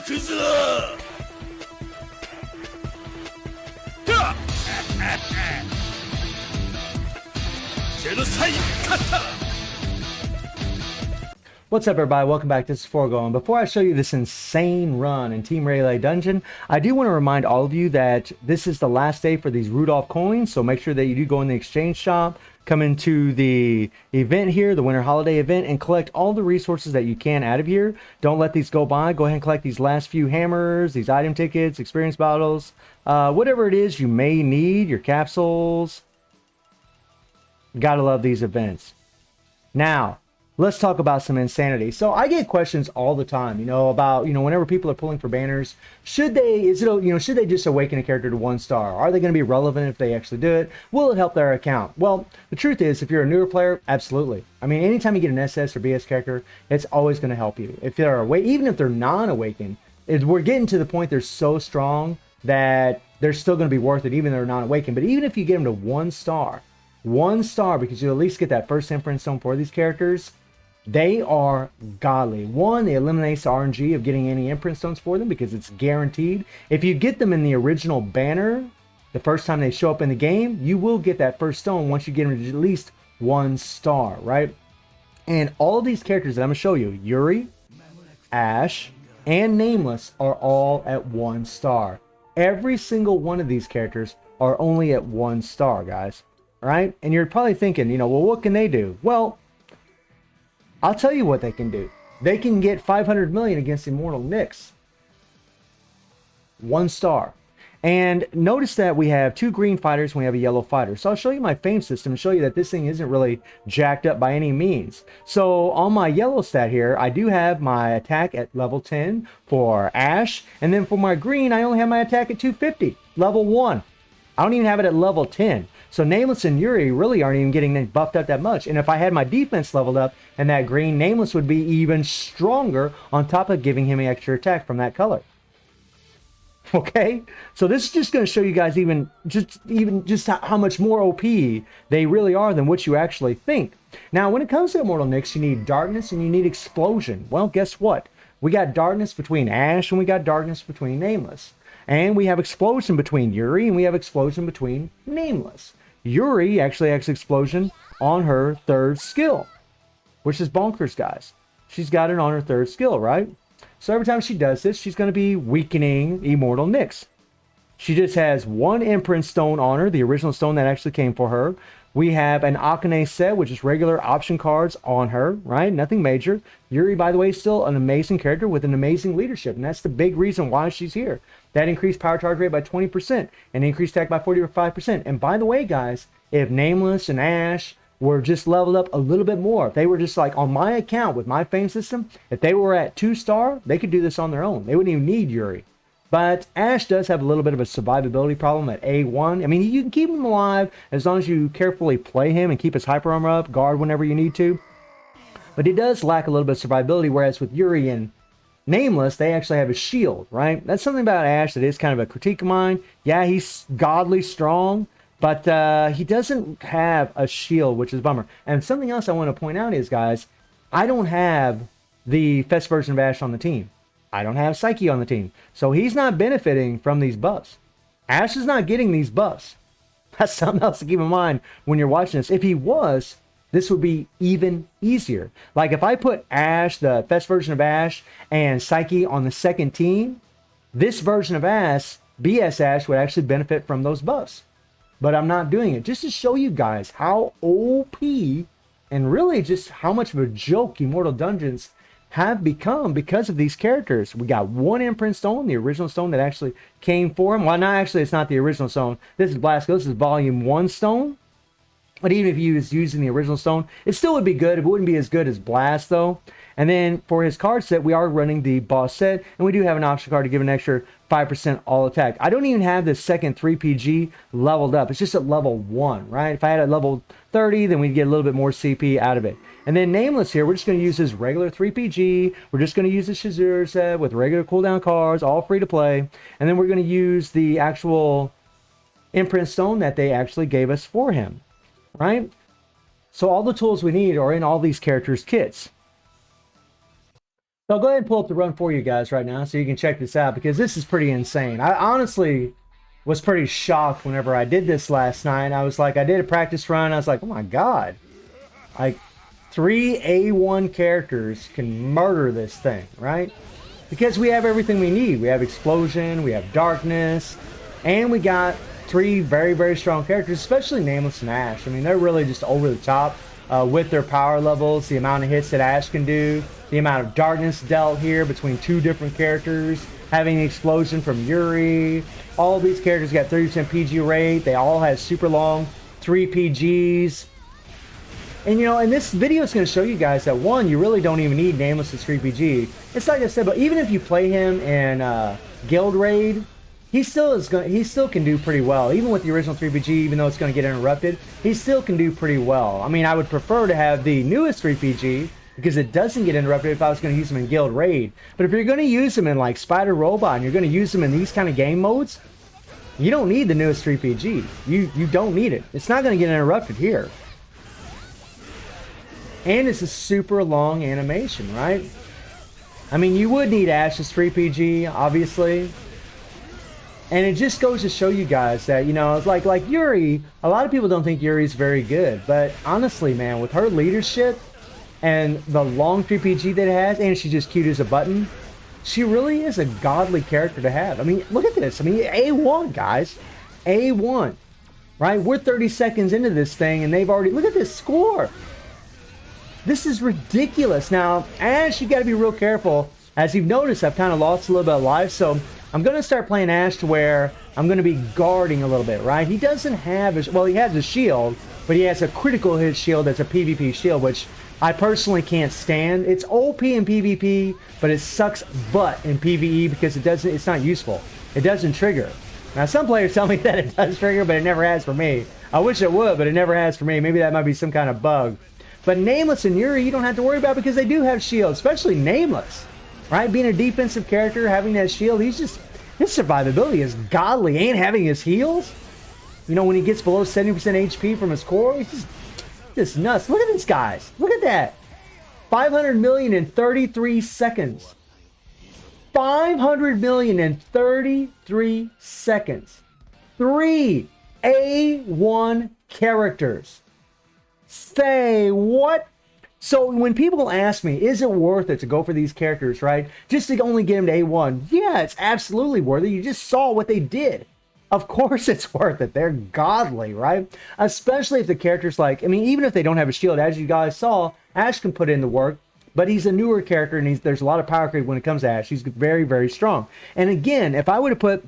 くぞ。Genocide Kata! What's up, everybody? Welcome back. This is Forgo, and before I show you this insane run in Team Relay Dungeon, I do want to remind all of you that this is the last day for these Rudolph coins, so make sure that you do go in the exchange shop, come into the event here, the Winter Holiday event, and collect all the resources that you can out of here. Don't let these go by. Go ahead and collect these last few hammers, these item tickets, experience bottles, whatever it is you may need, your capsules. Gotta love these events. Now, let's talk about some insanity. So I get questions all the time, about, whenever people are pulling for banners, should they just awaken a character to 1 star? Are they going to be relevant if they actually do it? Will it help their account? Well, the truth is, if you're a newer player, absolutely. I mean, anytime you get an SS or BS character, it's always going to help you. If they're even if they're non-awakened, we're getting to the point they're so strong that they're still going to be worth it, even though they're non-awakened. But even if you get them to 1 star, because you at least get that first imprint stone for these characters, they are godly. One, it eliminates the RNG of getting any imprint stones for them because it's guaranteed. If you get them in the original banner, the first time they show up in the game, you will get that first stone once you get them to at least 1 star, right? And all of these characters that I'm going to show you, Yuri, Ash, and Nameless, are all at 1 star. Every single one of these characters are only at 1 star, guys. All right? And you're probably thinking, well, what can they do? Well, I'll tell you what they can do. They can get 500 million against Immortal Knix. 1 star. And notice that we have 2 green fighters and we have a yellow fighter. So I'll show you my fame system and show you that this thing isn't really jacked up by any means. So on my yellow stat here, I do have my attack at level 10 for Ash. And then for my green, I only have my attack at 250, level 1. I don't even have it at level 10. So Nameless and Yuri really aren't even getting buffed up that much. And if I had my defense leveled up and that green, Nameless would be even stronger on top of giving him an extra attack from that color. Okay? So this is just going to show you guys even just how much more OP they really are than what you actually think. Now, when it comes to Immortal Knix, you need darkness and you need explosion. Well, guess what? We got darkness between Ash and we got darkness between Nameless. And we have explosion between Yuri and we have explosion between Nameless. Yuri actually has explosion on her 3rd skill, which is bonkers, guys. She's got it on her 3rd skill, right? So every time she does this, she's going to be weakening Immortal Knix. She just has 1 imprint stone on her, the original stone that actually came for her. We have an Akane set, which is regular option cards on her, right? Nothing major. Yuri, by the way, is still an amazing character with an amazing leadership, and that's the big reason why she's here. That increased power charge rate by 20% and increased attack by 45%. And by the way, guys, if Nameless and Ash were just leveled up a little bit more, if they were just like on my account with my fame system, if they were at 2 star, they could do this on their own. They wouldn't even need Yuri. But Ash does have a little bit of a survivability problem at A1. I mean, you can keep him alive as long as you carefully play him and keep his hyper armor up, guard whenever you need to. But he does lack a little bit of survivability, whereas with Yuri and Nameless, they actually have a shield, right? That's something about Ash that is kind of a critique of mine. Yeah, he's godly strong, but he doesn't have a shield, which is a bummer. And something else I want to point out is, guys, I don't have the Fest version of Ash on the team. I don't have Psyche on the team. So he's not benefiting from these buffs. Ash is not getting these buffs. That's something else to keep in mind when you're watching this. If he was, this would be even easier. Like if I put Ash, the Fest version of Ash, and Psyche on the 2nd team, this version of Ash, BS Ash, would actually benefit from those buffs. But I'm not doing it. Just to show you guys how OP and really just how much of a joke Immortal Dungeons have become because of these characters. We got 1 imprint stone, the original stone that actually came for him. Well, not actually, it's not the original stone. This is Blasco. This is volume 1 stone. But even if he was using the original stone, it still would be good. It wouldn't be as good as Blast, though. And then for his card set, we are running the boss set, and we do have an option card to give an extra 5% all attack. I don't even have the second 3PG leveled up. It's just at level 1, right? If I had a level 30, then we'd get a little bit more CP out of it. And then Nameless here, we're just going to use his regular 3PG. We're just going to use the Shazur set with regular cooldown cards, all free to play. And then we're going to use the actual imprint stone that they actually gave us for him, right? So all the tools we need are in all these characters' kits. So I'll go ahead and pull up the run for you guys right now so you can check this out, because this is pretty insane. I honestly was pretty shocked whenever I did this last night. I was like, I did a practice run. I was like, oh my God. Like, 3 A1 characters can murder this thing, right? Because we have everything we need. We have Explosion, we have Darkness, and we got 3 very, very strong characters, especially Nameless and Ashe. I mean, they're really just over the top with their power levels, the amount of hits that Ashe can do, the amount of darkness dealt here between 2 different characters, having the Explosion from Yuri. All these characters got 30% PG rate. They all have super long 3 PGs. And you know, and this video is going to show you guys that, one, you really don't even need Nameless's 3 PG. It's like I said, but even if you play him in Guild Raid, he still can do pretty well. Even with the original 3 PG, even though it's going to get interrupted, he still can do pretty well. I mean, I would prefer to have the newest 3 PG because it doesn't get interrupted if I was going to use him in Guild Raid. But if you're going to use him in like Spider Robot and you're going to use him in these kind of game modes, you don't need the newest 3 PG. You don't need it. It's not going to get interrupted here. And it's a super long animation, right? I mean, you would need Ashe's 3 PG, obviously. And it just goes to show you guys that, you know, it's like Yuri, a lot of people don't think Yuri's very good. But honestly, man, with her leadership and the long 3 PG that it has, and she's just cute as a button, she really is a godly character to have. I mean, look at this. I mean, A1, guys. A1. Right? We're 30 seconds into this thing, and they've already... Look at this score. This is ridiculous. Now, Ashe, you got to be real careful. As you've noticed, I've kind of lost a little bit of life, so I'm going to start playing Ashe to where I'm going to be guarding a little bit, right? He doesn't have a... Well, he has a shield, but he has a critical hit shield that's a PvP shield, which I personally can't stand. It's OP in PvP, but it sucks butt in PvE because it's not useful. It doesn't trigger. Now, some players tell me that it does trigger, but it never has for me. I wish it would, but it never has for me. Maybe that might be some kind of bug. But Nameless and Yuri, you don't have to worry about because they do have shields, especially Nameless, right? Being a defensive character, having that shield, his survivability is godly. And having his heals, you know, when he gets below 70% HP from his core, he's just nuts. Look at this, guys. Look at that. 500 million in 33 seconds. 500 million in 33 seconds. 3 A1 characters. Say what? So when people ask me, is it worth it to go for these characters, right? Just to only get them to A1. Yeah, it's absolutely worth it. You just saw what they did. Of course it's worth it. They're godly, right? Especially if the character's like, I mean, even if they don't have a shield, as you guys saw, Ashe can put in the work, but he's a newer character and there's a lot of power creep when it comes to Ashe. He's very, very strong. And again, if I would have put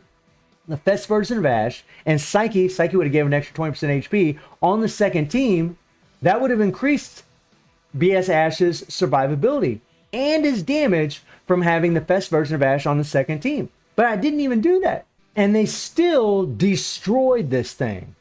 the Fest version of Ashe and Psyche would have given an extra 20% HP on the second team, that would have increased BS Ashe's survivability and his damage from having the Fest version of Ashe on the second team. But I didn't even do that. And they still destroyed this thing.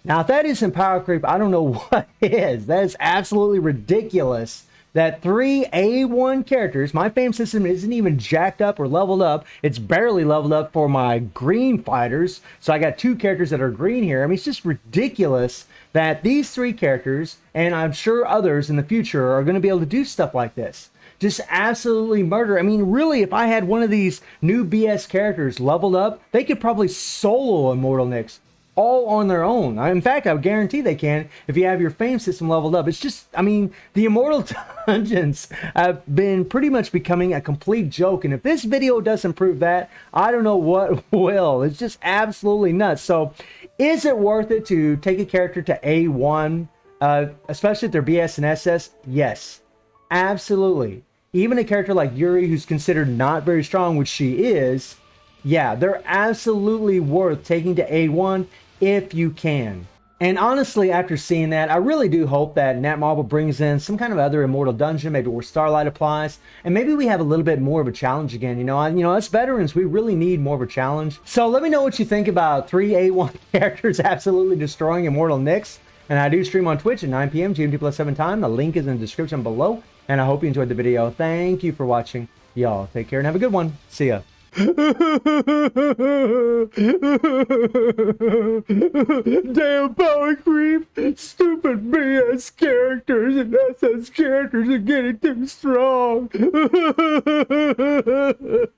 Now, if that isn't power creep, I don't know what is. That is absolutely ridiculous that 3 A1 characters, my fame system isn't even jacked up or leveled up. It's barely leveled up for my green fighters. So I got 2 characters that are green here. I mean, it's just ridiculous that these 3 characters, and I'm sure others in the future, are going to be able to do stuff like this. Just absolutely murder. I mean, really, if I had one of these new BS characters leveled up, they could probably solo Immortal Knix all on their own. In fact, I would guarantee they can if you have your fame system leveled up. It's just, I mean, the Immortal Dungeons have been pretty much becoming a complete joke. And if this video doesn't prove that, I don't know what will. It's just absolutely nuts. So is it worth it to take a character to A1, especially if they're BS and SS? Yes, absolutely. Even a character like Yuri, who's considered not very strong, which she is, yeah, they're absolutely worth taking to A1 if you can. And honestly, after seeing that, I really do hope that Netmarble brings in some kind of other Immortal Dungeon, maybe where Starlight applies, and maybe we have a little bit more of a challenge again. You know, us veterans, we really need more of a challenge. So let me know what you think about 3 A1 characters absolutely destroying Immortal Knix. And I do stream on Twitch at 9 p.m. GMT+7 time. The link is in the description below. And I hope you enjoyed the video. Thank you for watching. Y'all take care and have a good one. See ya. Damn power creep! Stupid BS characters and SS characters are getting too strong!